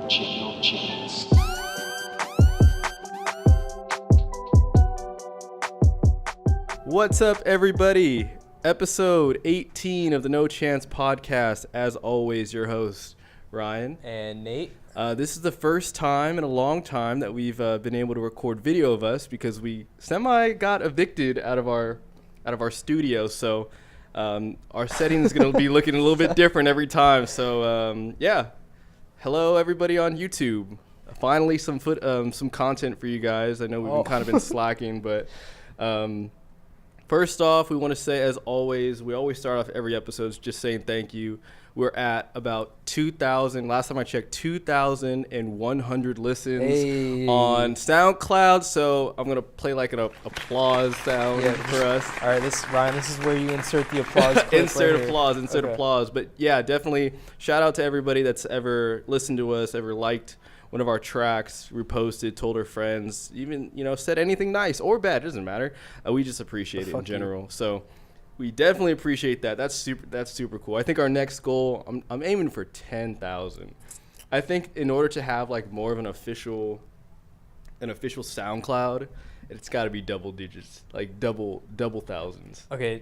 chance. What's up, everybody? Episode 18 of the No Chance podcast. As always, your host, Ryan. And Nate. This is the first time in a long time that we've been able to record video of us because we got evicted out of our studio. So our setting is going to be looking a little bit different every time. So yeah, hello everybody on YouTube. Finally, some content for you guys. I know we've been slacking, but first off, we want to say, as always, we always start off every episode just saying thank you. We're at about 2,000. Last time I checked, 2,100 listens on Soundcloud. So I'm gonna play like an applause sound for us. All right, Ryan, this is where you insert the applause. Insert applause. But yeah, definitely shout out to everybody that's ever listened to us, ever liked one of our tracks, reposted, told our friends, even said anything nice or bad. It doesn't matter. We just appreciate it in general. So we definitely appreciate that. That's super cool. I think our next goal, I'm aiming for 10,000. I think in order to have like more of an official SoundCloud, it's got to be double digits, like double thousands. Okay,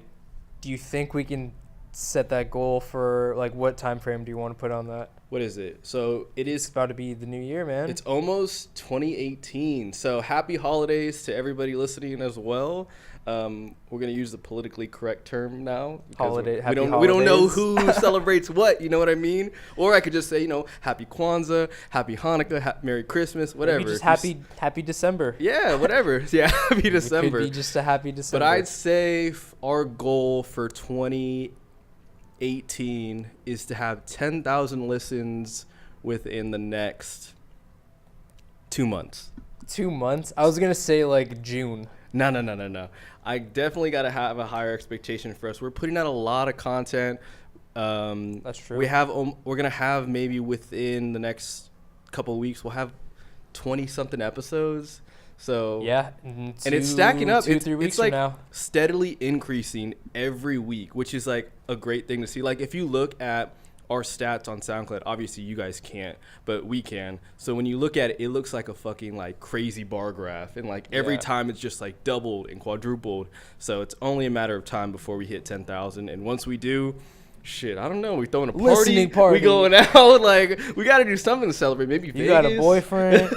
do you think we can set that goal for like what time frame do you want to put on that? What is it? So it's about to be the new year, man. It's almost 2018. So happy holidays to everybody listening as well. We're gonna use the politically correct term now. Holiday. We don't know who celebrates what. You know what I mean? Or I could just say, happy Kwanzaa, happy Hanukkah, Merry Christmas, whatever. Maybe just happy December. Yeah, whatever. Yeah, happy December. It could be just a happy December. But I'd say our goal for 2018 is to have 10,000 listens within the next 2 months. 2 months? I was gonna say like June. No. I definitely got to have a higher expectation for us. We're putting out a lot of content. That's true. We're gonna have maybe within the next couple of weeks, we'll have 20-something episodes. So yeah, and it's stacking up. 2-3 weeks it's like from now. Steadily increasing every week, which is like a great thing to see. Like if you look at our stats on SoundCloud, obviously you guys can't, but we can. So when you look at it, it looks like a fucking like crazy bar graph, and like every time it's just like doubled and quadrupled. So it's only a matter of time before we hit 10,000, and once we do, shit, I don't know. We throwing a party. We going out. Like we got to do something to celebrate. Maybe Vegas. You got a boyfriend,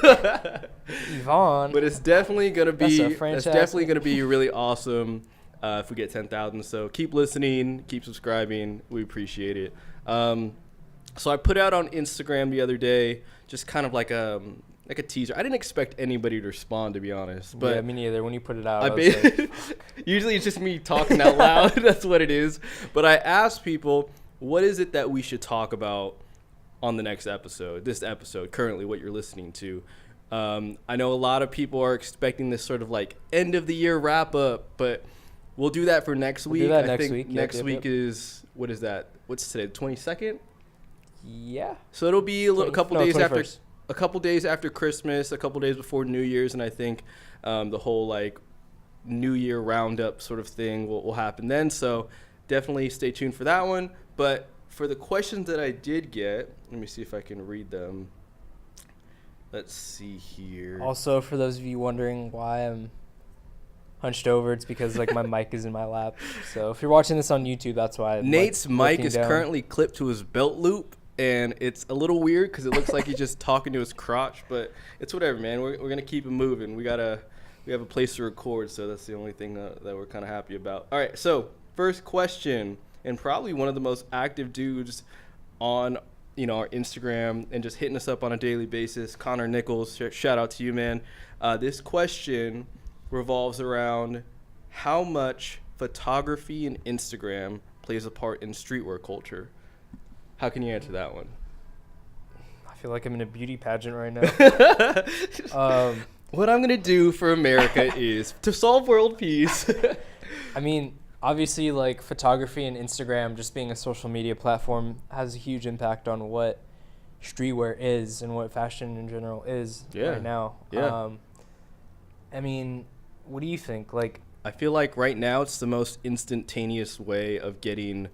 Yvonne. But it's definitely gonna be. It's definitely gonna be really awesome if we get 10,000. So keep listening, keep subscribing. We appreciate it. So I put out on Instagram the other day, just kind of like a teaser. I didn't expect anybody to respond, to be honest. But yeah, me neither. When you put it out, usually it's just me talking out loud. That's what it is. But I asked people, what is it that we should talk about on the next episode? This episode, currently, what you're listening to. I know a lot of people are expecting this sort of like end of the year wrap up, but we'll do that for next week. I think next week is, what is that? What's today? The 22nd? Yeah. So it'll be a couple days 21st. A couple days after Christmas, a couple days before New Year's, and I think the whole like New Year roundup sort of thing will happen then. So definitely stay tuned for that one. But for the questions that I did get, let me see if I can read them. Let's see here. Also, for those of you wondering why I'm hunched over, it's because like my mic is in my lap. So if you're watching this on YouTube, that's why. Nate's mic is currently clipped to his belt loop, and it's a little weird because it looks like he's just talking to his crotch, but it's whatever, man. We're gonna keep it moving. We have a place to record, so that's the only thing that we're kind of happy about. All right, so first question, and probably one of the most active dudes on our Instagram and just hitting us up on a daily basis, Connor Nichols. Shout out to you, man. This question revolves around how much photography and Instagram plays a part in streetwear culture. How can you answer that one? I feel like I'm in a beauty pageant right now. What I'm going to do for America is to solve world peace. I mean, obviously, like photography and Instagram, just being a social media platform, has a huge impact on what streetwear is and what fashion in general is right now. Yeah. I mean, what do you think? Like, I feel like right now it's the most instantaneous way of getting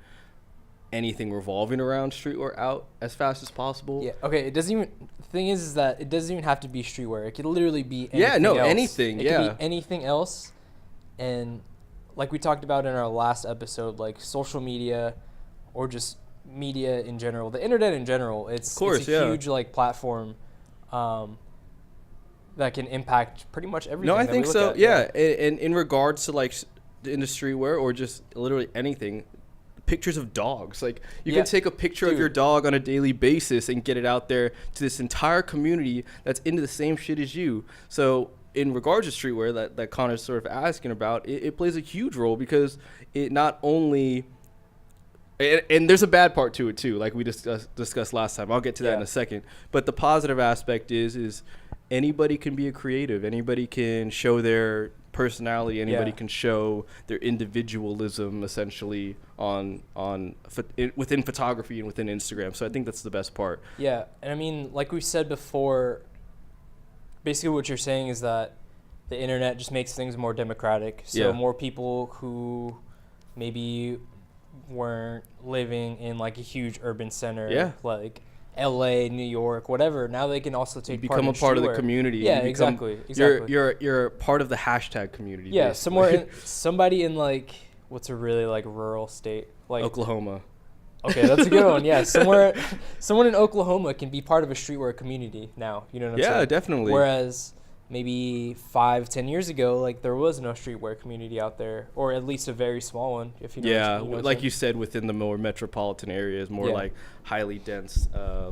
anything revolving around streetwear out as fast as possible. Yeah. Okay. It doesn't even. The thing is that it doesn't even have to be streetwear. It could literally be anything Yeah. No. else. Anything. It Yeah. could be anything else, and like we talked about in our last episode, like social media, or just media in general, the internet in general. It's a huge like platform, that can impact pretty much everything. No, I that think we look so. at. Yeah. And in regards to like in the streetwear or just literally anything. Pictures of dogs, like you can take a picture of your dog on a daily basis and get it out there to this entire community that's into the same shit as you. So in regards to streetwear that Connor's sort of asking about, it plays a huge role because it not only and there's a bad part to it too, like we discussed last time. I'll get to that in a second, but the positive aspect is anybody can be a creative, anybody can show their personality, anybody can show their individualism essentially within photography and within Instagram. So I think that's the best part. Yeah, and I mean, like we said before, basically what you're saying is that the internet just makes things more democratic. So more people who maybe weren't living in like a huge urban center, like LA, New York, whatever. Now they can also become a part of the community. Yeah, exactly. You're part of the hashtag community. Yeah, somebody in like what's a really like rural state, like Oklahoma. Okay, that's a good one. Yeah, someone in Oklahoma can be part of a streetwear community now. You know what I'm saying? Yeah, definitely. Whereas maybe 5-10 years ago, like there was no streetwear community out there, or at least a very small one. If you know like you said, within the more metropolitan areas, more like highly dense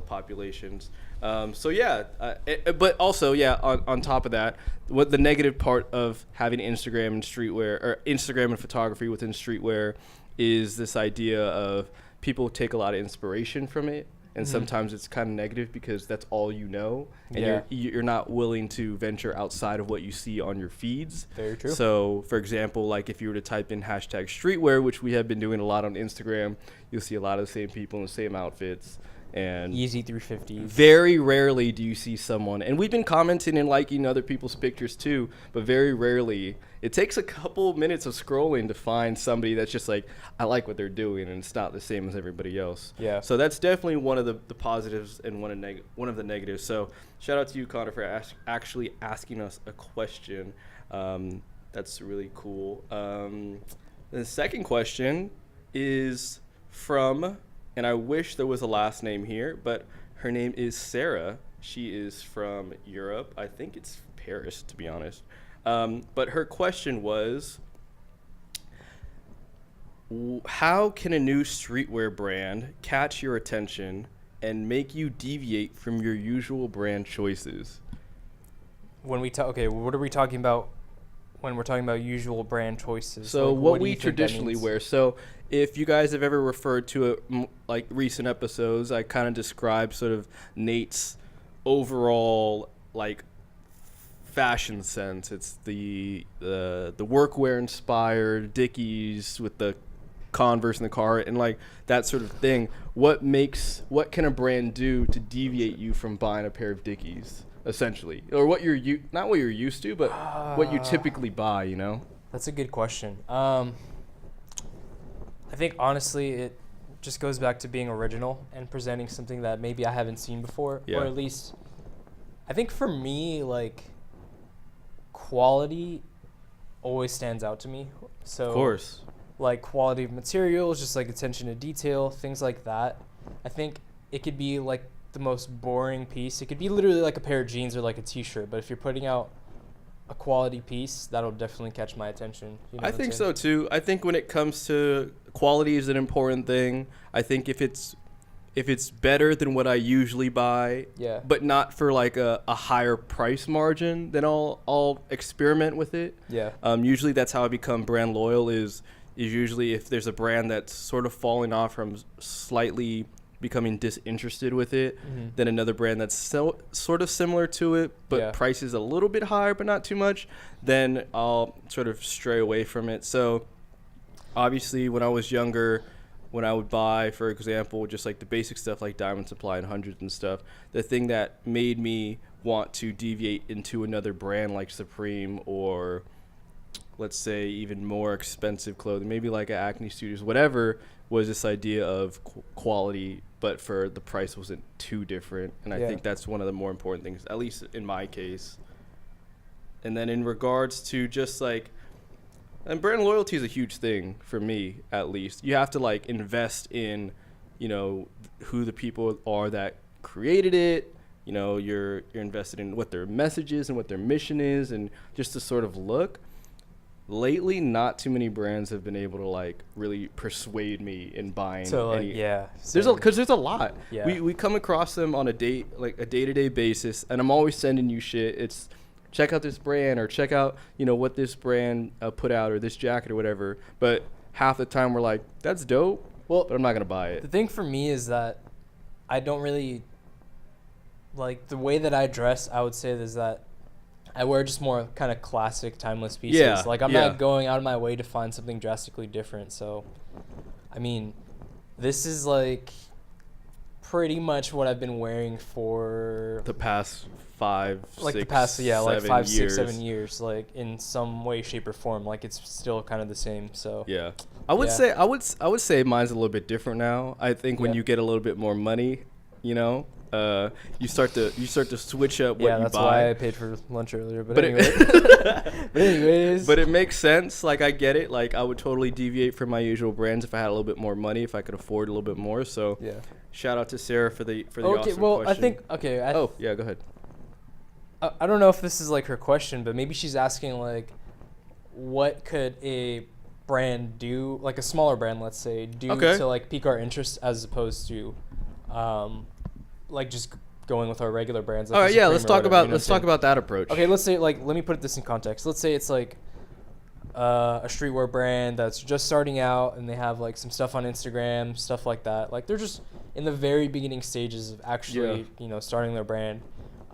populations. But also, on top of that, what the negative part of having Instagram and streetwear, or Instagram and photography within streetwear, is this idea of people take a lot of inspiration from it. And sometimes it's kind of negative because that's all you know, and you're not willing to venture outside of what you see on your feeds. Very true. So, for example, like if you were to type in hashtag streetwear, which we have been doing a lot on Instagram, you'll see a lot of the same people in the same outfits. And Easy 350s. Very rarely do you see someone, and we've been commenting and liking other people's pictures too, but very rarely. It takes a couple minutes of scrolling to find somebody that's just like, I like what they're doing, and it's not the same as everybody else. Yeah. So that's definitely one of the positives and one of the negatives. So shout out to you, Connor, for actually asking us a question. That's really cool. The second question is from, and I wish there was a last name here, but her name is Sarah. She is from Europe. I think it's Paris, to be honest. But her question was, how can a new streetwear brand catch your attention and make you deviate from your usual brand choices? When we what are we talking about when we're talking about usual brand choices? So like, what we traditionally wear. So if you guys have ever referred to it, like recent episodes, I kind of described sort of Nate's overall like fashion sense. It's the workwear inspired Dickies with the Converse in the car and like that sort of thing. What can a brand do to deviate you from buying a pair of Dickies, essentially, or what you're not what you're used to, but what you typically buy? You know. That's a good question. I think honestly it just goes back to being original and presenting something that maybe I haven't seen before, or at least I think for me, like, quality always stands out to me. So, of course, like quality of materials, just like attention to detail, things like that. I think it could be like the most boring piece. It could be literally like a pair of jeans or like a t-shirt, but if you're putting out a quality piece, that'll definitely catch my attention. You know I think so too. I think when it comes to quality is an important thing. I think if it's better than what I usually buy, but not for like a higher price margin, then I'll experiment with it. Yeah. Usually that's how I become brand loyal is usually if there's a brand that's sort of falling off from slightly becoming disinterested with it, then another brand that's sort of similar to it, but price is a little bit higher, but not too much, then I'll sort of stray away from it. So obviously when I was younger, when I would buy, for example, just like the basic stuff like Diamond Supply and Hundreds and stuff, the thing that made me want to deviate into another brand like Supreme or let's say, even more expensive clothing, maybe like at Acne Studios, whatever, was this idea of quality, but for the price wasn't too different. And I think that's one of the more important things, at least in my case. And then in regards to just like, and brand loyalty is a huge thing for me, at least. You have to like invest in, you know, who the people are that created it. You know, you're invested in what their message is and what their mission is, and just to sort of look. Lately, not too many brands have been able to like really persuade me in buying. So like, there's a lot. Yeah. We come across them on a day-to-day basis, and I'm always sending you shit. It's check out this brand, or check out, you know, what this brand put out, or this jacket or whatever. But half the time we're like, that's dope. Well, but I'm not gonna buy it. The thing for me is that I don't really like the way that I dress. I would say is that I wear just more kind of classic, timeless pieces. Yeah, like I'm not going out of my way to find something drastically different. So, I mean, this is like pretty much what I've been wearing for the past 5, like 6, the past 5, 6, 7 years, like in some way, shape, or form. Like it's still kind of the same. So yeah, I would say mine's a little bit different now. I think when you get a little bit more money, you know. You start to switch up what you buy. Yeah, that's why I paid for lunch earlier. But anyways. But it makes sense. Like, I get it. Like, I would totally deviate from my usual brands if I had a little bit more money, if I could afford a little bit more. So, shout out to Sarah for the awesome question. Go ahead. I don't know if this is like her question, but maybe she's asking like, what could a brand do, like a smaller brand, let's say, to like pique our interest as opposed to, like just going with our regular brands. Like all right, let's talk about that approach. Okay, let's say like let me put this in context. Let's say it's like a streetwear brand that's just starting out and they have like some stuff on Instagram, stuff like that. Like they're just in the very beginning stages of actually starting their brand,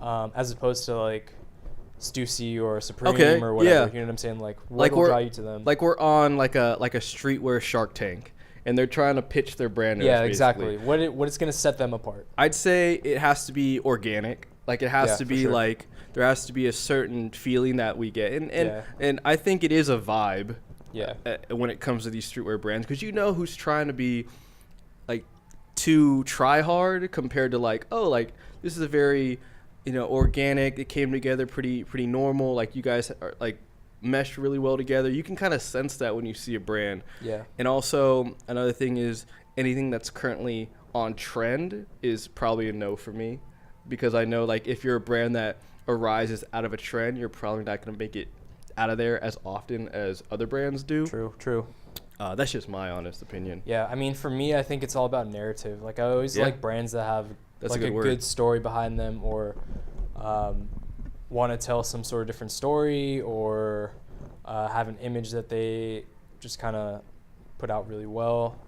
as opposed to like Stussy or Supreme or whatever. You know what I'm saying? Like what will draw you to them? Like we're on like a streetwear Shark Tank. And they're trying to pitch their brand. Yeah, exactly. What is going to set them apart? I'd say it has to be organic. Like it has to be like there has to be a certain feeling that we get, and I think it is a vibe. Yeah. When it comes to these streetwear brands, because you know who's trying to be like too try hard compared to like this is a very organic. It came together pretty normal. Like you guys are like mesh really well together. You can kind of sense that when you see a brand. Yeah. And also another thing is anything that's currently on trend is probably a no for me, because I know like if you're a brand that arises out of a trend, you're probably not going to make it out of there as often as other brands do. True. That's just my honest opinion. Yeah, I mean for me I think it's all about narrative. Like I always like brands that have like a good story behind them, or want to tell some sort of different story, or have an image that they just kind of put out really well.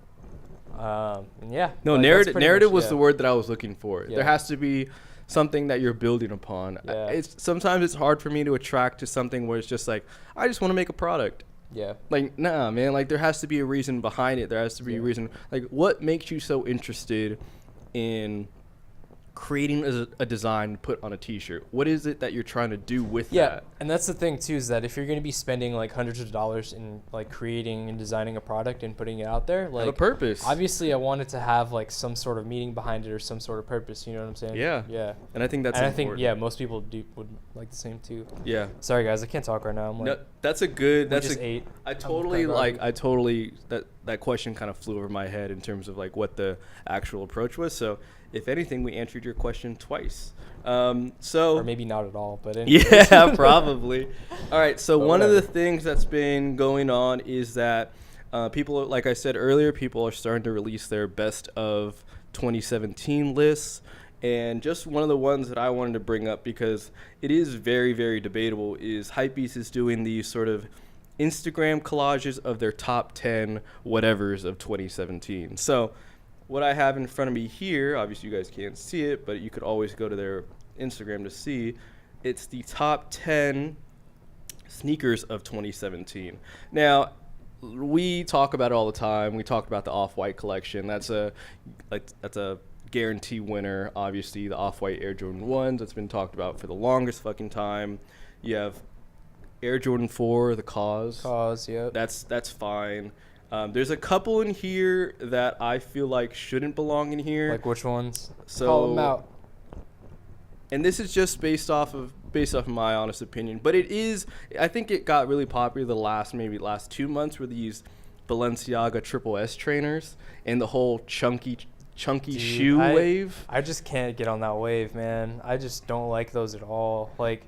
Narrative was the word that I was looking for. There has to be something that you're building upon. Sometimes it's hard for me to attract to something where it's just like, I just want to make a product. Yeah. Like, nah, man. Like, there has to be a reason behind it. There has to be a reason. Like, what makes you so interested in creating a design to put on a t-shirt? What is it that you're trying to do with that? Yeah, and that's the thing too, is that if you're going to be spending like hundreds of dollars in like creating and designing a product and putting it out there, like have a purpose. Obviously I want it to have like some sort of meaning behind it or some sort of purpose, you know what I'm saying? Yeah. And I think that's important. I think most people would like the same too. Yeah. Sorry guys, I can't talk right now. I'm like, no, that's a good ate. I totally that question kind of flew over my head in terms of like what the actual approach was. So if anything, we answered your question twice. Or maybe not at all, but anyways. Yeah, probably. All right. So one of the things that's been going on is that people, like I said earlier, people are starting to release their best of 2017 lists. And just one of the ones that I wanted to bring up, because it is very, very debatable, is Hypebeast is doing these sort of Instagram collages of their top 10 whatevers of 2017. So what I have in front of me here, obviously you guys can't see it, but you could always go to their Instagram to see. It's the top 10 sneakers of 2017. Now, we talk about it all the time. We talked about the Off-White collection. That's a guarantee winner. Obviously, the Off-White Air Jordan 1s, that's been talked about for the longest fucking time. You have Air Jordan 4, the Cause. Yep. That's fine. There's a couple in here that I feel like shouldn't belong in here. Like which ones? So, call them out. And this is just based off of my honest opinion, but I think it got really popular the last 2 months with these Balenciaga Triple S trainers and the whole chunky Dude, shoe wave. I just can't get on that wave, man. I just don't like those at all. Like,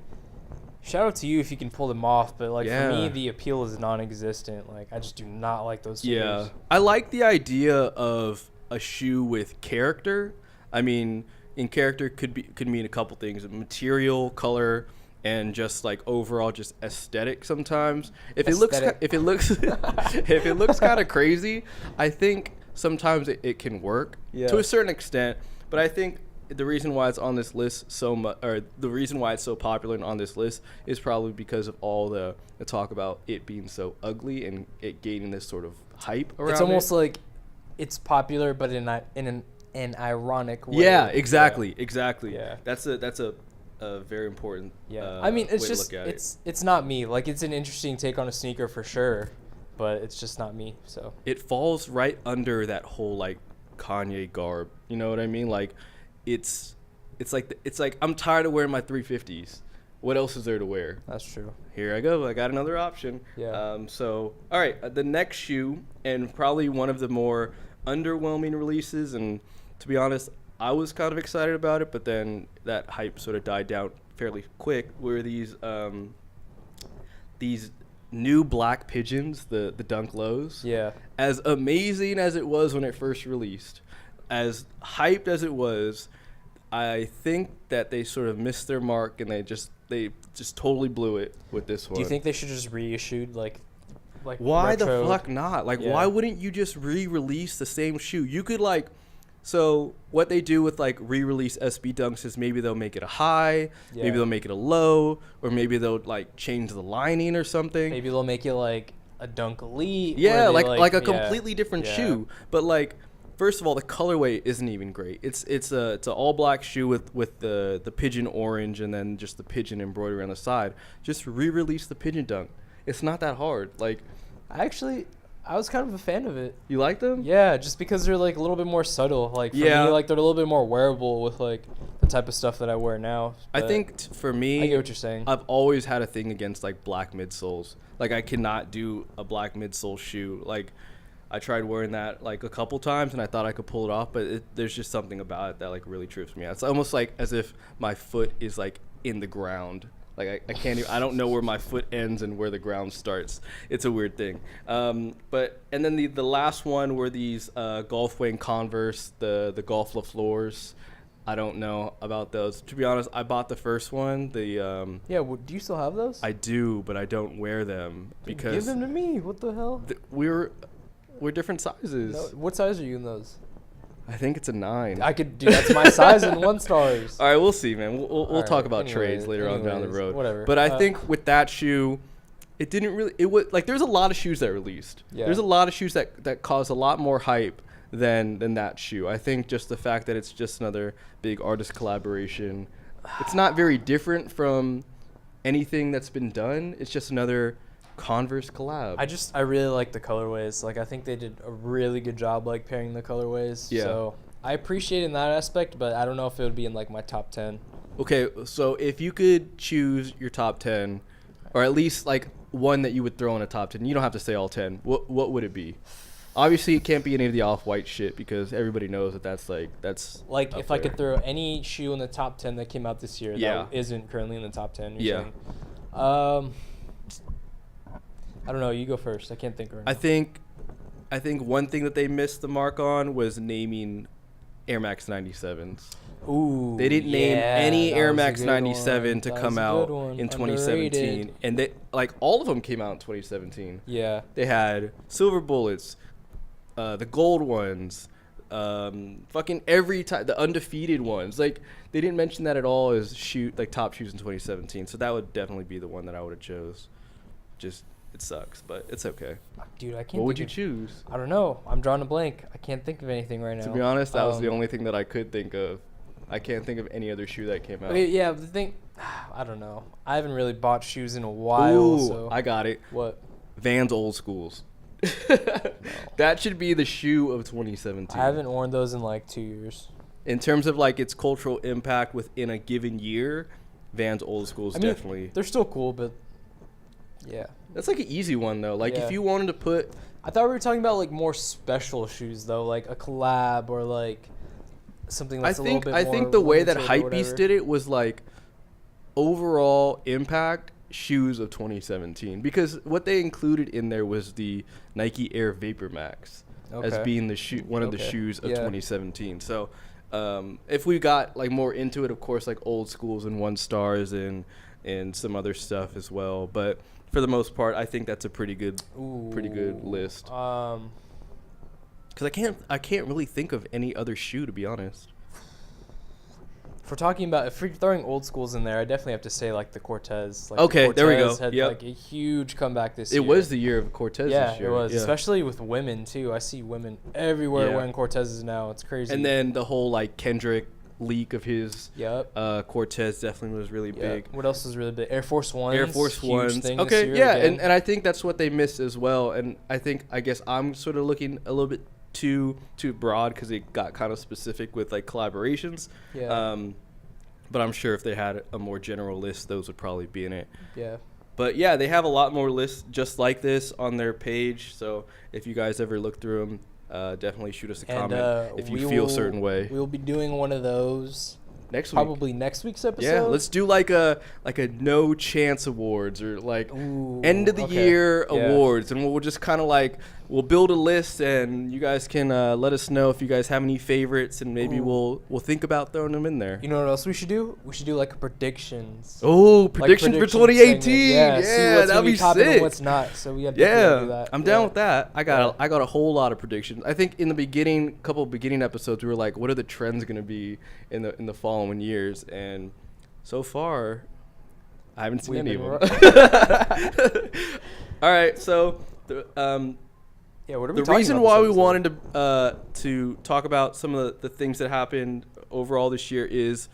shout out to you if you can pull them off, but like for me, the appeal is non-existent. Like, I just do not like those shoes. Yeah, I like the idea of a shoe with character. I mean, in character could mean a couple things: material, color, and just like overall just aesthetic. Sometimes, if it looks kind of crazy, I think sometimes it can work to a certain extent. But I think the reason why it's on this list so much, or the reason why it's so popular and on this list, is probably because of all the talk about it being so ugly and it gaining this sort of hype around. It's almost like it's popular, but in an ironic way. Yeah, exactly. Yeah. That's a very important. I mean, it's way just to look at it's not me. Like, it's an interesting take on a sneaker for sure, but it's just not me. So it falls right under that whole like Kanye garb. You know what I mean? Like, it's like I'm tired of wearing my 350s. What else is there to wear? that's true. Here I go. I got another option. Yeah. So all right, the next shoe, and probably one of the more underwhelming releases, and to be honest, I was kind of excited about it, but then that hype sort of died down fairly quick, were these new black pigeons, the Dunk Lows. Yeah. As amazing as it was when it first released, as hyped as it was, I think that they sort of missed their mark, and they just totally blew it with this one. Do you think they should just reissued like why retro? the fuck not? Like, why wouldn't you just re-release the same shoe? You could like, so what they do with like re-release SB Dunks is maybe they'll make it a high, maybe they'll make it a low, or maybe they'll like change the lining or something. Maybe they'll make it like a Dunk Elite. Yeah, like a completely different shoe. But like, first of all, the colorway isn't even great. It's an all black shoe with the pigeon orange and then just the pigeon embroidery on the side. Just re-release the pigeon Dunk. It's not that hard. Like, I was kind of a fan of it. you like them? Yeah, just because they're like a little bit more subtle. Like for me, like they're a little bit more wearable with like the type of stuff that I wear now. I think for me, I get what you're saying. I've always had a thing against like black midsoles. Like, I cannot do a black midsole shoe. Like, I tried wearing that like a couple times and I thought I could pull it off, but there's just something about it that like really trips me out. It's almost like as if my foot is like in the ground. Like, I can't even, I don't know where my foot ends and where the ground starts. It's a weird thing. And then the last one were these Golf Wing Converse, the Golf LaFleurs. I don't know about those. To be honest, I bought the first one. Do you still have those? I do, but I don't wear them because give them to me. What the hell? We're different sizes. No, what size are you in those? I think it's a 9. That's my size in 1 stars. All right, we'll see, man. We'll talk about anyways, trades later on down the road. Whatever. But I think with that shoe, it didn't really. It was like there's a lot of shoes that released. Yeah. There's a lot of shoes that caused a lot more hype than that shoe. I think just the fact that it's just another big artist collaboration. It's not very different from anything that's been done. It's just another Converse collab. I really like the colorways. Like, I think they did a really good job like pairing the colorways. Yeah. So I appreciate it in that aspect, but I don't know if it would be in like my top 10. Okay, so if you could choose your top 10, or at least like one that you would throw in a top 10, you don't have to say all 10. What would it be? Obviously, it can't be any of the off-white shit because everybody knows that's like if I could throw any shoe in the top 10 that came out this year that isn't currently in the top 10. Saying. I don't know. You go first. I can't think right now. I think one thing that they missed the mark on was naming Air Max 97s. Ooh, they didn't name any Air Max 97 to come out in 2017, Underrated. and they like all of them came out in 2017. Yeah, they had silver bullets, the gold ones, fucking every time, the undefeated ones. Like, they didn't mention that at all as top shoes in 2017. So that would definitely be the one that I would have chose. Just. It sucks, but it's okay. Dude, I can't. What would you choose? I don't know. I'm drawing a blank. I can't think of anything right now. To be honest, that was the only thing that I could think of. I can't think of any other shoe that came out. Okay, yeah, the thing, I don't know. I haven't really bought shoes in a while. Ooh, So I got it. What? Vans Old Schools. That should be the shoe of 2017. I haven't worn those in like 2 years. In terms of like its cultural impact within a given year, Vans Old Schools definitely. They're still cool, but yeah. That's like an easy one though. Like Yeah. if you wanted to put, I thought we were talking about like more special shoes though, like a collab or like something that's a little bit more. I think the way that limited or Hypebeast whatever. did it was like overall impact shoes of 2017, because what they included in there was the Nike Air Vapor Max as being the shoe, one of the shoes of 2017. So if we got like more into it, of course, like Old Schools and One Stars and some other stuff as well, but for the most part, I think that's a pretty good list. Because I can't really think of any other shoe, to be honest. If we're throwing Old Schools in there, I definitely have to say like the Cortez. Like Okay, the there we go. Cortez had like a huge comeback this year. It was the year of Cortez this year. It was, especially with women too. I see women everywhere wearing Cortezes now. It's crazy. And then the whole like Kendrick leak of his Cortez definitely was really big. What else was really big? Air Force Ones. Air Force Ones. Okay, and I think that's what they missed as well. And I guess I'm sort of looking a little bit too broad because it got kind of specific with like collaborations. Yeah. But I'm sure if they had a more general list, those would probably be in it. Yeah. But yeah, they have a lot more lists just like this on their page. So if you guys ever look through them, definitely shoot us a comment if you feel a certain way. We'll be doing one of those next week. Probably next week's episode. Yeah, let's do like a no chance awards or like end of the year awards, and we'll just kind of like we'll build a list, and you guys can let us know if you guys have any favorites, and maybe we'll think about throwing them in there. You know what else we should do? We should do like a predictions. Oh, predictions for 2018. Yeah, that'd be sick. And what's not? So we have to do that. I'm down with that. I got a whole lot of predictions. I think in the beginning, couple beginning episodes, we were like, what are the trends going to be in the following years? And so far, I haven't seen any of them. All right, so what are we the reason why we wanted to talk about some of the things that happened overall this year is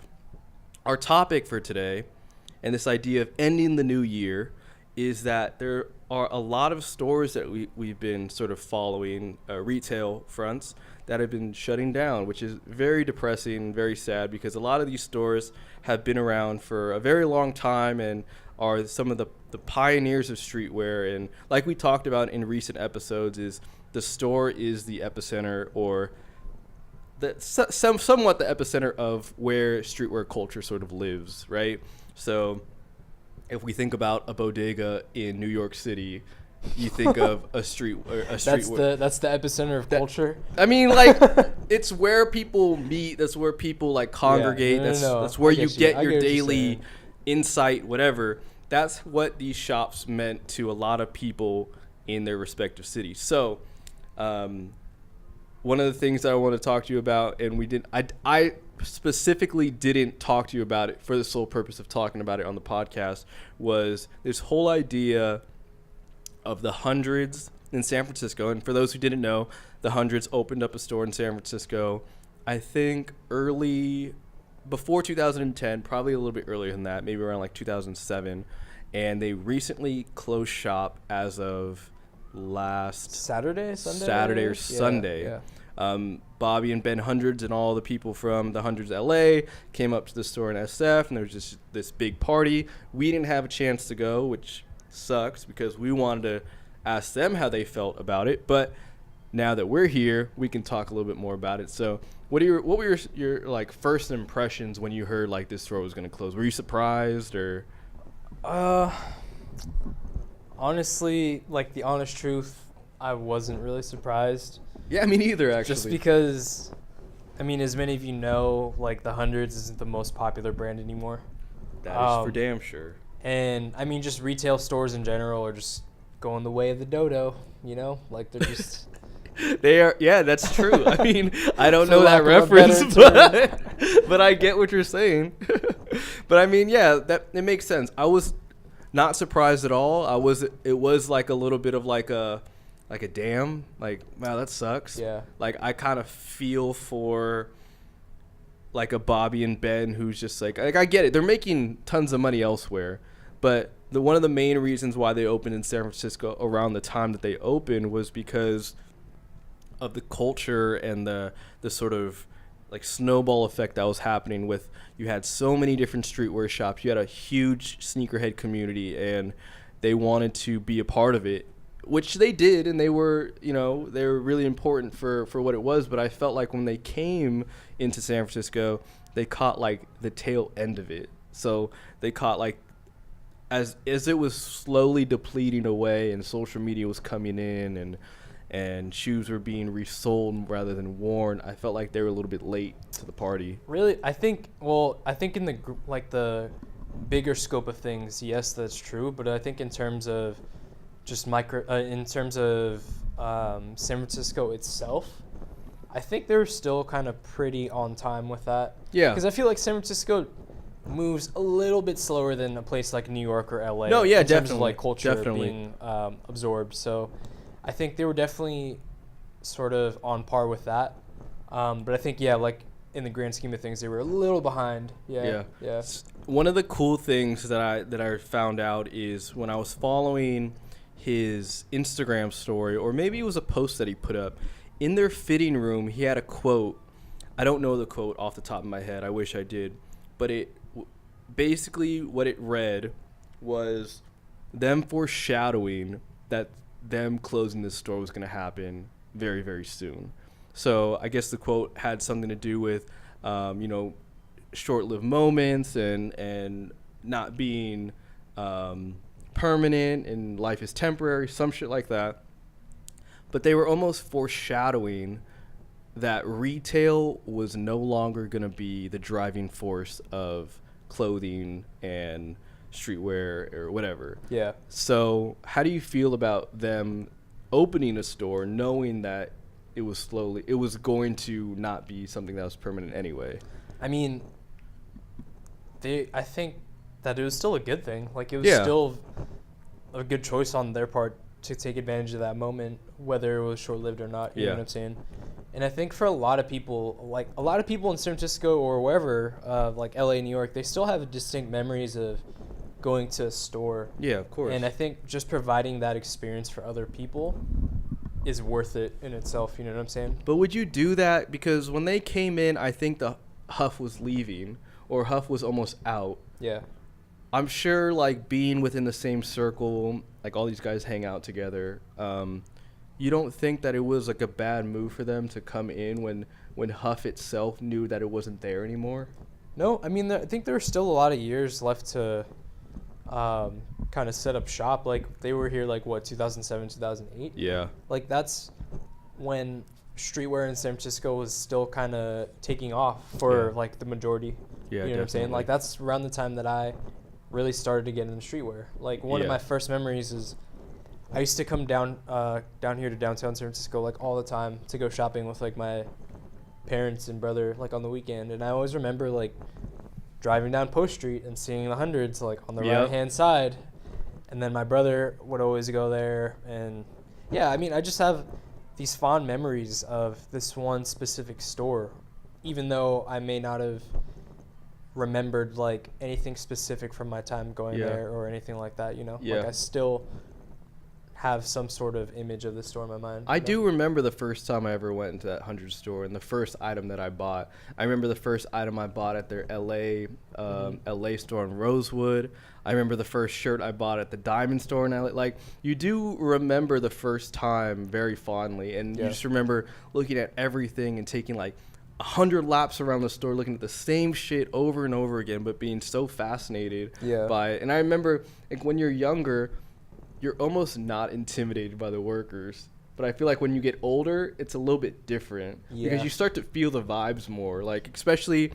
our topic for today, and this idea of ending the new year is that there are a lot of stores that we've been sort of following, retail fronts, that have been shutting down, which is very depressing, very sad, because a lot of these stores have been around for a very long time and are some of the pioneers of streetwear. And like we talked about in recent episodes, is the store is the epicenter, or somewhat the epicenter of where streetwear culture sort of lives, right? So if we think about a bodega in New York City, you think of a streetwear. That's the epicenter of culture. I mean, like, it's where people meet. That's where people like congregate. That's where you get your daily insight, whatever. That's what these shops meant to a lot of people in their respective cities. So, one of the things that I want to talk to you about, and I specifically didn't talk to you about it for the sole purpose of talking about it on the podcast, was this whole idea of the Hundreds in San Francisco. And for those who didn't know, the Hundreds opened up a store in San Francisco, I think before 2010, probably a little bit earlier than that, maybe around like 2007. And they recently closed shop as of last Saturday or Sunday. Yeah. Bobby and Ben Hundreds and all the people from the Hundreds LA came up to the store in SF, and there was just this big party. We didn't have a chance to go, which sucks, because we wanted to ask them how they felt about it. But now that we're here, we can talk a little bit more about it. So what were your like first impressions when you heard like this store was going to close? Were you surprised, or? Honestly, like the honest truth, I wasn't really surprised. Yeah, me neither, actually. Just because, I mean, as many of you know, like the Hundreds isn't the most popular brand anymore. That is for damn sure. And I mean, just retail stores in general are just going the way of the dodo, you know? Like they're just... They are, yeah, that's true. I mean, I don't know that reference, but I get what you're saying. But I mean, yeah, it makes sense. I was not surprised at all. It was like a little bit of like a damn, like, wow, that sucks. Yeah. Like I kind of feel for like a Bobby and Ben who's just like I get it. They're making tons of money elsewhere, but one of the main reasons why they opened in San Francisco around the time that they opened was because of the culture and the sort of like snowball effect that was happening with, you had so many different streetwear shops, you had a huge sneakerhead community, and they wanted to be a part of it, which they did, and they were really important for what it was. But I felt like when they came into San Francisco, they caught like the tail end of it. So they caught like as it was slowly depleting away and social media was coming in and shoes were being resold rather than worn, I felt like they were a little bit late to the party. Really? I think in the bigger scope of things, yes, that's true. But I think in terms of just San Francisco itself, I think they're still kind of pretty on time with that. Yeah. Because I feel like San Francisco moves a little bit slower than a place like New York or LA. No, yeah, in terms definitely. of like culture Definitely. being absorbed. So I think they were definitely sort of on par with that. But I think, yeah, like in the grand scheme of things, they were a little behind. Yeah. One of the cool things that I found out is when I was following his Instagram story, or maybe it was a post that he put up, in their fitting room, he had a quote. I don't know the quote off the top of my head. I wish I did. But basically what it read was them foreshadowing that them closing this store was going to happen very, very soon. So I guess the quote had something to do with, short-lived moments and not being permanent, and life is temporary, some shit like that. But they were almost foreshadowing that retail was no longer going to be the driving force of clothing and streetwear or whatever. Yeah. So how do you feel about them opening a store knowing that it was going to not be something that was permanent anyway? I mean, I think that it was still a good thing. Like, it was still a good choice on their part to take advantage of that moment, whether it was short-lived or not. You know what I'm saying? And I think for a lot of people in San Francisco or wherever, like LA, New York, they still have distinct memories of going to a store. Yeah, of course. And I think just providing that experience for other people is worth it in itself. You know what I'm saying? But would you do that? Because when they came in, I think the Huff was leaving, or Huff was almost out. Yeah. I'm sure, like, being within the same circle, like all these guys hang out together, you don't think that it was like a bad move for them to come in when Huff itself knew that it wasn't there anymore? No, I mean, I think there were still a lot of years left to kind of set up shop. Like, they were here, like, 2007, 2008? Yeah. Like, that's when streetwear in San Francisco was still kind of taking off for, like, the majority. Yeah, you know what I'm saying? Like, that's around the time that I really started to get into streetwear. Like, one of my first memories is I used to come down here to downtown San Francisco, like, all the time to go shopping with, like, my parents and brother, like, on the weekend. And I always remember, like, driving down Post Street and seeing the Hundreds, like, on the right-hand side. And then my brother would always go there. And, yeah, I mean, I just have these fond memories of this one specific store, even though I may not have remembered, like, anything specific from my time going there or anything like that, you know? Yeah. Like, I still have some sort of image of the store in my mind. I do remember the first time I ever went into that 100 store and the first item that I bought. I remember the first item I bought at their LA store in Rosewood. I remember the first shirt I bought at the Diamond store in LA. Like, you do remember the first time very fondly, and you just remember looking at everything and taking like 100 laps around the store looking at the same shit over and over again, but being so fascinated by it. And I remember, like, when you're younger, you're almost not intimidated by the workers. But I feel like when you get older, it's a little bit different. Because you start to feel the vibes more. Like, especially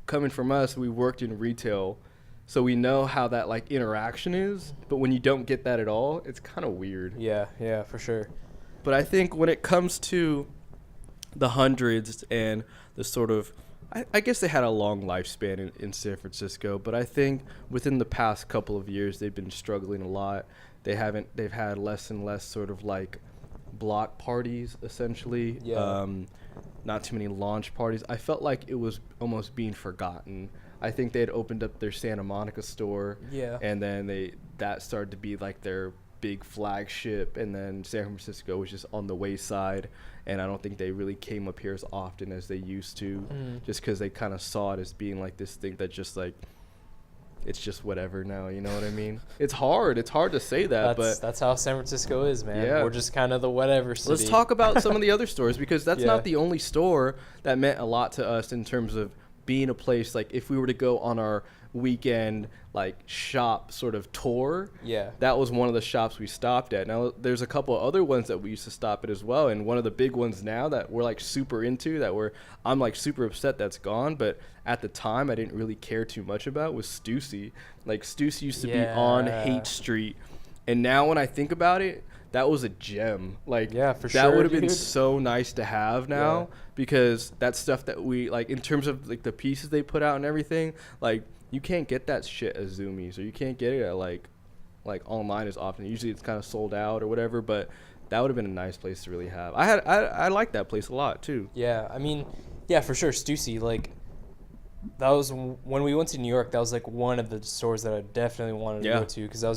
coming from us, we worked in retail, so we know how that, like, interaction is. But when you don't get that at all, it's kind of weird. Yeah, for sure. But I think when it comes to the Hundreds and the sort of, I guess they had a long lifespan in San Francisco, but I think within the past couple of years, they've been struggling a lot. They've had less and less sort of like block parties, essentially. not too many launch parties. I felt like it was almost being forgotten. I think they had opened up their Santa Monica store. Yeah. And then that started to be like their big flagship, and then San Francisco was just on the wayside, and I don't think they really came up here as often as they used to, just because they kind of saw it as being like this thing that just like, it's just whatever now, you know what I mean? It's hard to say that, but that's how San Francisco is, man. Yeah. We're just kind of the whatever city. Let's talk about some of the other stores, because that's Yeah. not the only store that meant a lot to us in terms of being a place. Like if we were to go on our weekend like shop sort of tour, Yeah. that was one of the shops we stopped at. Now there's a couple of other ones that we used to stop at as well, and one of the big ones now that we're like super into, I'm like super upset that's gone, but at the time I didn't really care too much about, was Stussy. Like Stussy used to be on Haight Street, and now when I think about it, that was a gem. Like, yeah, for that sure, would have been dude. so nice to have now, Yeah. because that's stuff that we like in terms of like the pieces they put out and everything. Like you can't get that shit at Zoomies, or you can't get it at like online as often. Usually it's kind of sold out or whatever, but that would have been a nice place to really have. I like that place a lot too. Yeah, I mean, yeah, for sure, Stussy. Like, that was when we went to New York. That was like one of the stores that I definitely wanted to Yeah. go to, because I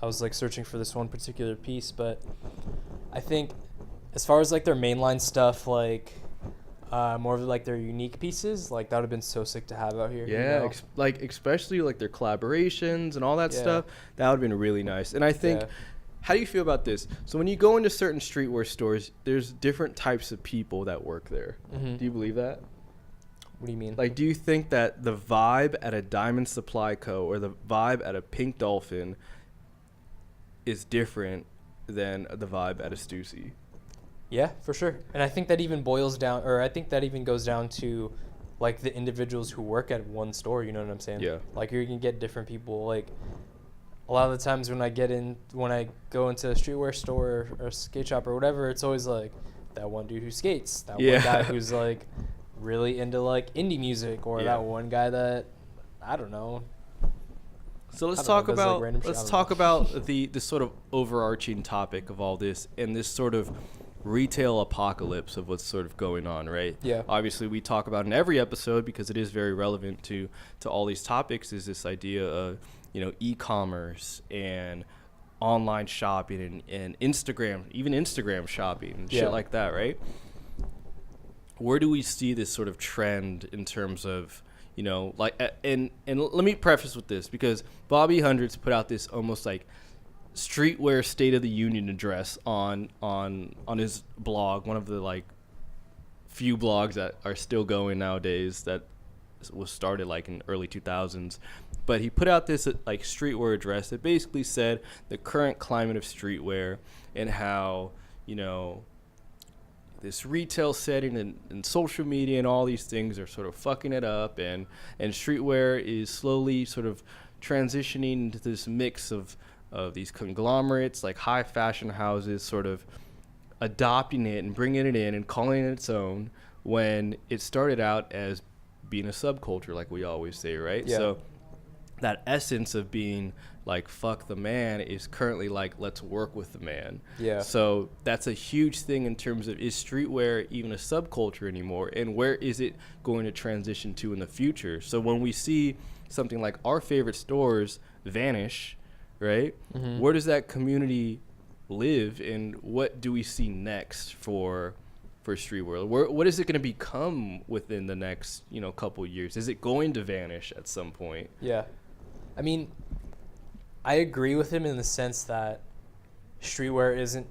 was like searching for this one particular piece. But I think as far as like their mainline stuff, like more of like their unique pieces, like that would have been so sick to have out here. Yeah, you know? like especially like their collaborations and all that Yeah. stuff. That would have been really nice. And I think, Yeah. how do you feel about this? So when you go into certain streetwear stores, there's different types of people that work there. Mhm. Do you believe that? What do you mean? Like, do you think that the vibe at a Diamond Supply Co. or the vibe at a Pink Dolphin is different than the vibe at a Stussy? Yeah, for sure. And I think that even goes down to like the individuals who work at one store, you know what I'm saying? Yeah. Like you can get different people. Like a lot of the times when I go into a streetwear store or a skate shop or whatever, it's always like that one dude who skates, that Yeah. one guy who's like really into like indie music, or Yeah. that one guy that I don't know. So let's I don't know, talk does, like, about random shit. I let's don't talk know. about the sort of overarching topic of all this, and this sort of retail apocalypse of what's sort of going on, right? Yeah. Obviously, we talk about in every episode, because it is very relevant to all these topics, is this idea of, you know, e-commerce and online shopping and Instagram, even Instagram shopping and Yeah. shit like that, right? Where do we see this sort of trend in terms of, you know, like, and let me preface with this, because Bobby Hundreds put out this almost like streetwear State of the Union address on his blog, one of the like few blogs that are still going nowadays, that was started like in early 2000s. But he put out this like streetwear address that basically said the current climate of streetwear, and how, you know, this retail setting and social media and all these things are sort of fucking it up, and streetwear is slowly sort of transitioning into this mix of these conglomerates, like high fashion houses, sort of adopting it and bringing it in and calling it its own, when it started out as being a subculture, like we always say, right? Yeah. So that essence of being like fuck the man is currently like let's work with the man. Yeah. So that's a huge thing in terms of, is streetwear even a subculture anymore, and where is it going to transition to in the future? So when we see something like our favorite stores vanish, right? Mhm. Where does that community live, and what do we see next for streetwear? What is it going to become within the next, you know, couple years? Is it going to vanish at some point? Yeah. I mean, I agree with him in the sense that streetwear isn't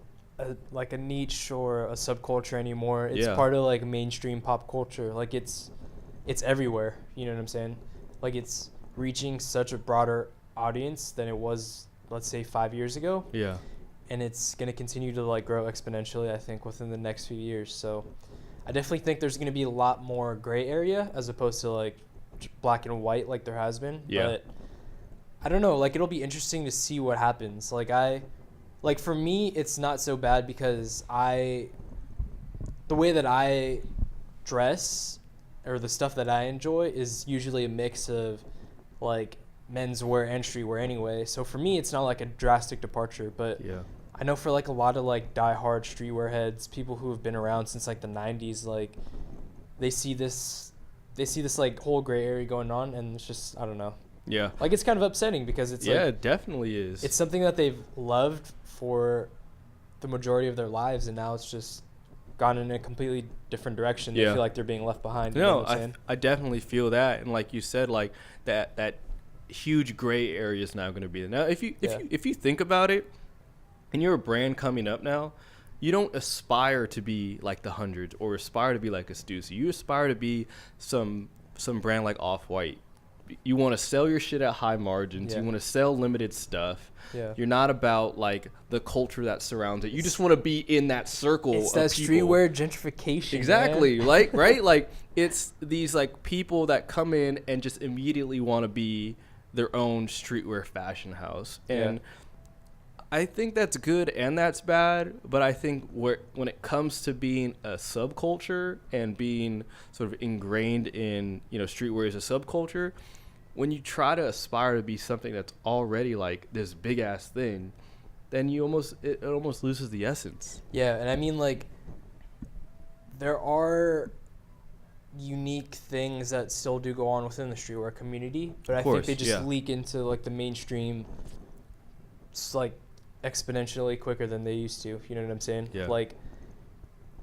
like a niche or a subculture anymore. It's Yeah. part of like mainstream pop culture. Like it's everywhere. You know what I'm saying? Like it's reaching such a broader audience than it was, let's say, 5 years ago. Yeah. And it's going to continue to like grow exponentially, I think, within the next few years. So I definitely think there's going to be a lot more gray area as opposed to like black and white like there has been. Yeah. But I don't know, like it'll be interesting to see what happens. Like for me, it's not so bad, because the way that I dress, or the stuff that I enjoy, is usually a mix of like menswear and streetwear anyway. So for me, it's not like a drastic departure, but Yeah. I know for like a lot of like diehard streetwear heads, people who have been around since like the 90s, like they see this like whole gray area going on, and it's just, I don't know. Yeah. Like, it's kind of upsetting because it's like, it definitely is. it's something that they've loved for the majority of their lives, and now it's just gone in a completely different direction. They feel like they're being left behind. You know what I'm saying? I definitely feel that, and like you said, like that huge gray area is now going to be there. Now, if you think about it, and you're a brand coming up now, you don't aspire to be like the Hundreds or aspire to be like a Stussy. You aspire to be some brand like Off-White. You want to sell your shit at high margins. You want to sell limited stuff. Yeah. You're not about like the culture that surrounds it. You just want to be in that circle. It's that streetwear gentrification. Exactly. Man. Like, right? Like, it's these like people that come in and just immediately want to be their own streetwear fashion house. And I think that's good and that's bad, but I think when it comes to being a subculture and being sort of ingrained in, streetwear as a subculture, when you try to aspire to be something that's already like this big ass thing, then it almost loses the essence. Yeah, and I mean, like, there are unique things that still do go on within the streetwear community, but I think they just leak into like the mainstream, like, exponentially quicker than they used to. You know what I'm saying? Yeah. Like,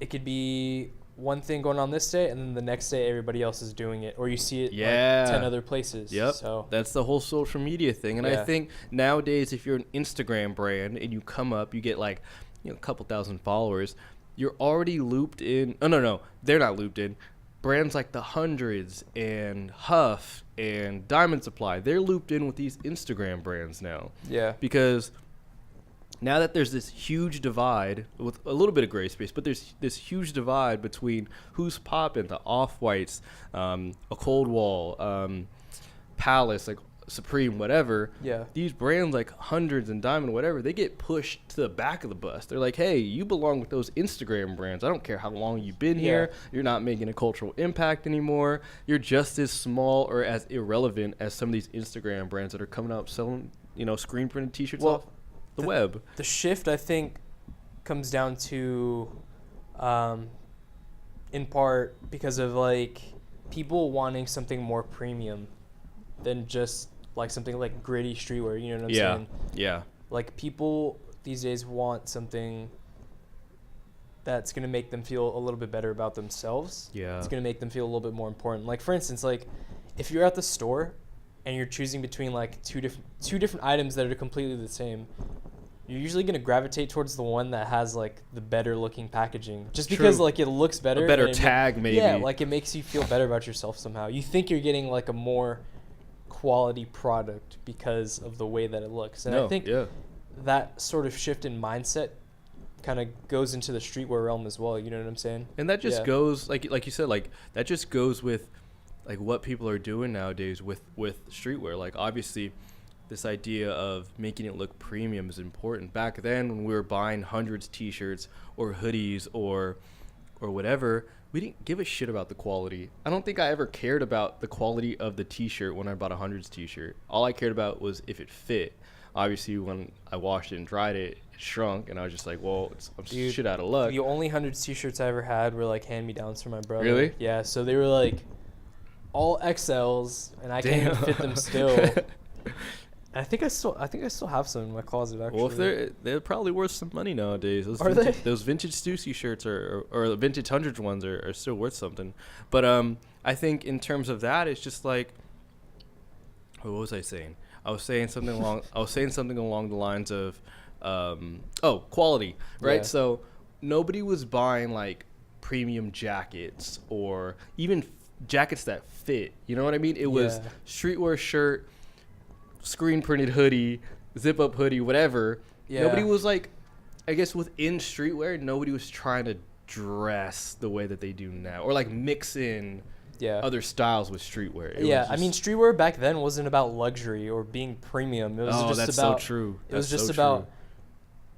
it could be one thing going on this day, and then the next day everybody else is doing it, or you see it like 10 other places. Yep. So that's the whole social media thing. And I think nowadays, if you're an Instagram brand and you come up, you get like a couple thousand followers, you're already looped in. Oh, no, they're not looped in. Brands like the Hundreds and Huff and Diamond Supply, they're looped in with these Instagram brands now. Yeah. Because now that there's this huge divide with a little bit of gray space, but there's this huge divide between who's popping, the Off-Whites, a Cold Wall, Palace, like Supreme, whatever. Yeah. These brands like Hundreds and Diamond, whatever, they get pushed to the back of the bus. They're like, hey, you belong with those Instagram brands. I don't care how long you've been here. You're not making a cultural impact anymore. You're just as small or as irrelevant as some of these Instagram brands that are coming out selling, screen printed T-shirts off the web. The shift, I think, comes down to, in part, because of like people wanting something more premium than just like something like gritty streetwear. You know what I'm saying? Yeah. Like, people these days want something that's gonna make them feel a little bit better about themselves. Yeah. It's gonna make them feel a little bit more important. Like, for instance, like if you're at the store and you're choosing between like two different items that are completely the same, you're usually going to gravitate towards the one that has like the better looking packaging, just because like it looks better. A better tag, maybe. Yeah, like it makes you feel better about yourself somehow. You think you're getting like a more quality product because of the way that it looks. And I think that sort of shift in mindset kind of goes into the streetwear realm as well. You know what I'm saying? And that just goes, like you said, like that just goes with like what people are doing nowadays with streetwear. Like, obviously this idea of making it look premium is important. Back then when we were buying Hundreds t-shirts or hoodies or whatever, we didn't give a shit about the quality. I don't think I ever cared about the quality of the t-shirt when I bought a Hundreds t-shirt. All I cared about was if it fit. Obviously when I washed it and dried it, it shrunk, and I was just like, well, I'm shit out of luck. The only Hundreds t-shirts I ever had were like hand-me-downs from my brother. Really? Yeah, so they were like all XLs, and I can't even fit them still. I think I still have some in my closet, actually. Well, if they're probably worth some money nowadays. Those vintage Stussy shirts or the vintage Hundreds ones are still worth something. But I think in terms of that, it's just like, what was I saying? I was saying something along the lines of quality, right? Yeah. So nobody was buying like premium jackets or even jackets that fit. You know what I mean? It was streetwear shirt, screen printed hoodie, zip up hoodie, whatever. Yeah. Nobody was like, I guess within streetwear, nobody was trying to dress the way that they do now, or like mix in other styles with streetwear. I mean, streetwear back then wasn't about luxury or being premium. It was just about, so true. It was just about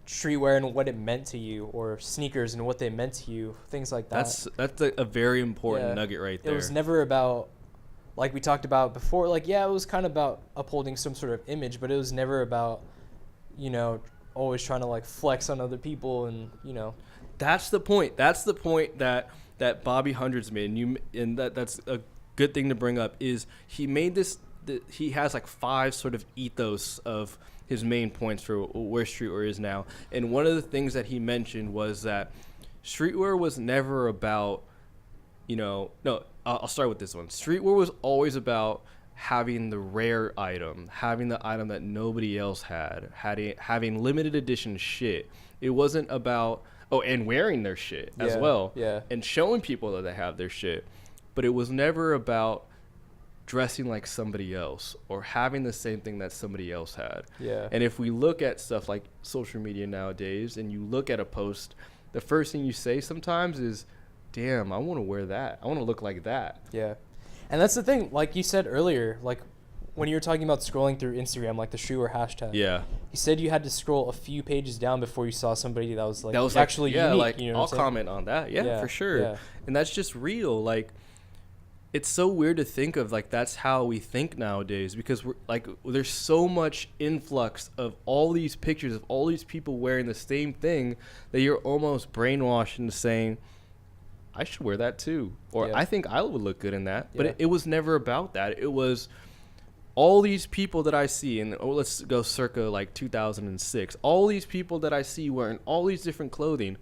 streetwear and what it meant to you, or sneakers and what they meant to you, things like that. That's a very important nugget right there. It was never about, like we talked about before, like, it was kind of about upholding some sort of image, but it was never about, always trying to like flex on other people and, That's the point. That's the point that that Bobby Hundreds made, and that's a good thing to bring up, is he made this. He has like 5 sort of ethos of his main points for where streetwear is now, and one of the things that he mentioned was that streetwear was never about, I'll start with this one. Streetwear was always about having the rare item, having the item that nobody else had, having limited edition shit. It wasn't about, and wearing their shit as well, and showing people that they have their shit. But it was never about dressing like somebody else or having the same thing that somebody else had. Yeah. And if we look at stuff like social media nowadays, and you look at a post, the first thing you say sometimes is, damn, I want to wear that. I want to look like that. Yeah. And that's the thing, like you said earlier, like when you were talking about scrolling through Instagram, like the streetwear hashtag. Yeah. You said you had to scroll a few pages down before you saw somebody that was actually unique. Like, you know, I'll comment on that. Yeah, for sure. Yeah. And that's just real. Like, it's so weird to think of, like, that's how we think nowadays, because we're like, there's so much influx of all these pictures of all these people wearing the same thing that you're almost brainwashed into saying, I should wear that too, or I think I would look good in that. But it was never about that. It was all these people that I see, and let's go circa like 2006, all these people that I see wearing all these different clothing.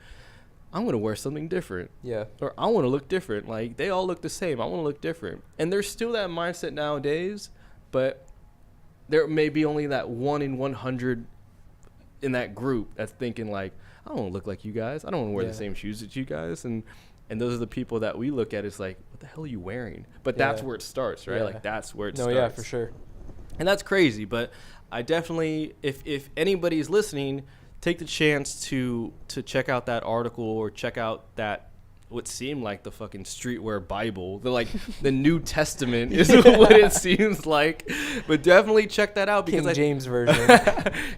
I'm going to wear something different. Yeah. Or I want to look different. Like, they all look the same. I want to look different. And there's still that mindset nowadays, but there may be only that 1 in 100 in that group that's thinking, like, I don't want to look like you guys. I don't want to wear the same shoes as you guys. And those are the people that we look at as like, what the hell are you wearing? But that's where it starts, right? Like, that's where it starts. No, yeah, for sure. And that's crazy. But I definitely, if anybody's listening, take the chance to check out that article, or check out that what seemed like the fucking streetwear Bible. The New Testament is what it seems like. But definitely check that out, because King James version.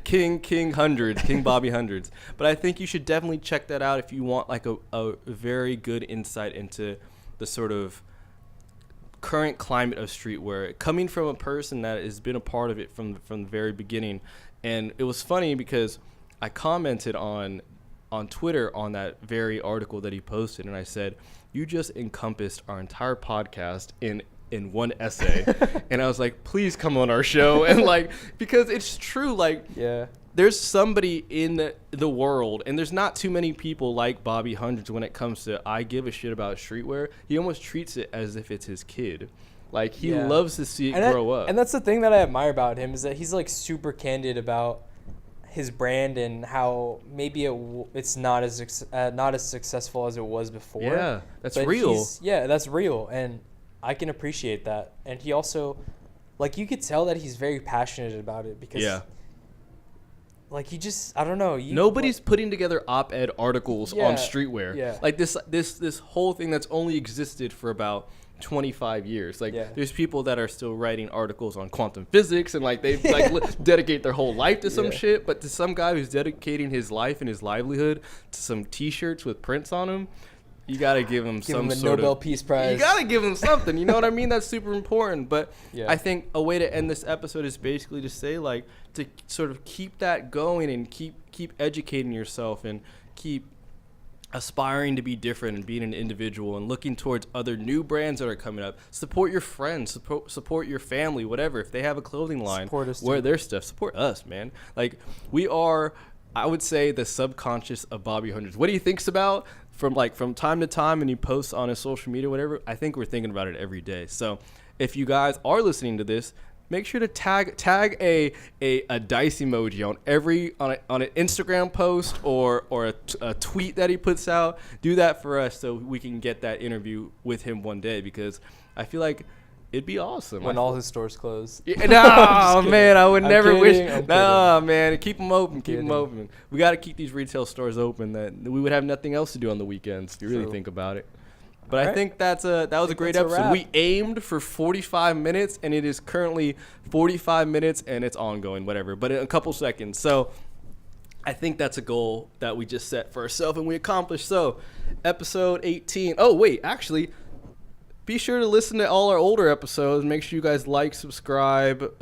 King Hundreds, King Bobby Hundreds. But I think you should definitely check that out if you want like a very good insight into the sort of current climate of streetwear, coming from a person that has been a part of it from the very beginning. And it was funny because I commented on Twitter on that very article that he posted, and I said, you just encompassed our entire podcast in one essay. And I was like, please come on our show. And like, because it's true, like, there's somebody in the world, and there's not too many people like Bobby Hundreds when it comes to, I give a shit about streetwear. He almost treats it as if it's his kid. Like, he loves to see it grow up. And that's the thing that I admire about him, is that he's like super candid about his brand and how maybe it's not as successful as it was before. Yeah, that's real. That's real, and I can appreciate that. And he also, like, you could tell that he's very passionate about it, because like, he just, I don't know. Nobody's putting together op-ed articles on streetwear. Yeah. Like this whole thing that's only existed for about 25 years. Like, there's people that are still writing articles on quantum physics, and like they like dedicate their whole life to some shit. But to some guy who's dedicating his life and his livelihood to some T-shirts with prints on them, you gotta give him some sort of Nobel Peace Prize. You gotta give him something. You know what I mean? That's super important. But I think a way to end this episode is basically to say, like, to sort of keep that going and keep educating yourself and keep aspiring to be different and being an individual and looking towards other new brands that are coming up. Support your friends, support your family, whatever. If they have a clothing line, wear their stuff. Support us, man. Like, we are, I would say, the subconscious of Bobby Hundreds. What he thinks about from time to time, and he posts on his social media, whatever, I think we're thinking about it every day. So if you guys are listening to this, make sure to tag a dice emoji on an Instagram post or a tweet that he puts out. Do that for us so we can get that interview with him one day, because I feel like it'd be awesome. When all his stores close. No, man, I would never wish. No, man, keep them open. Keep them open. We got to keep these retail stores open. That we would have nothing else to do on the weekends if you really think about it. But I think that was a great episode. We aimed for 45 minutes, and it is currently 45 minutes, and it's ongoing, whatever. But in a couple seconds. So I think that's a goal that we just set for ourselves, and we accomplished. So episode 18. Oh, wait, actually, be sure to listen to all our older episodes. Make sure you guys like, subscribe.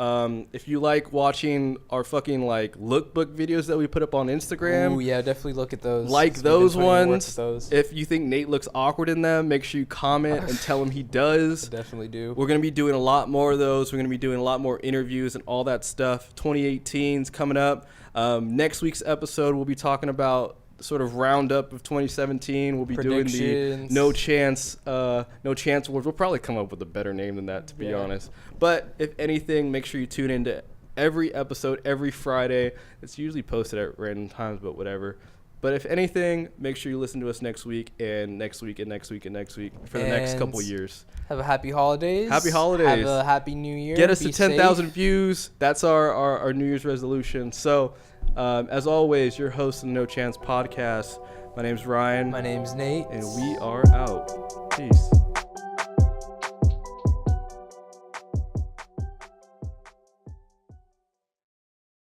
If you like watching our fucking like lookbook videos that we put up on Instagram. Ooh, yeah, definitely look at those. Like those ones. If you think Nate looks awkward in them, make sure you comment and tell him he does. I definitely do. We're going to be doing a lot more of those. We're going to be doing a lot more interviews and all that stuff. 2018's coming up. Next week's episode, we'll be talking about sort of roundup of 2017. We'll be doing the no chance awards. We'll probably come up with a better name than that, to be honest. But if anything, make sure you tune into every episode every Friday. It's usually posted at random times, but whatever. But if anything, make sure you listen to us next week and next week and next week and next week for the next couple years. Have a happy holidays. Happy holidays. Have a happy new year. Get us to 10,000 views. That's our New Year's resolution. So, as always, your host of the No Chance podcast. My name's Ryan. My name's Nate. And we are out. Peace.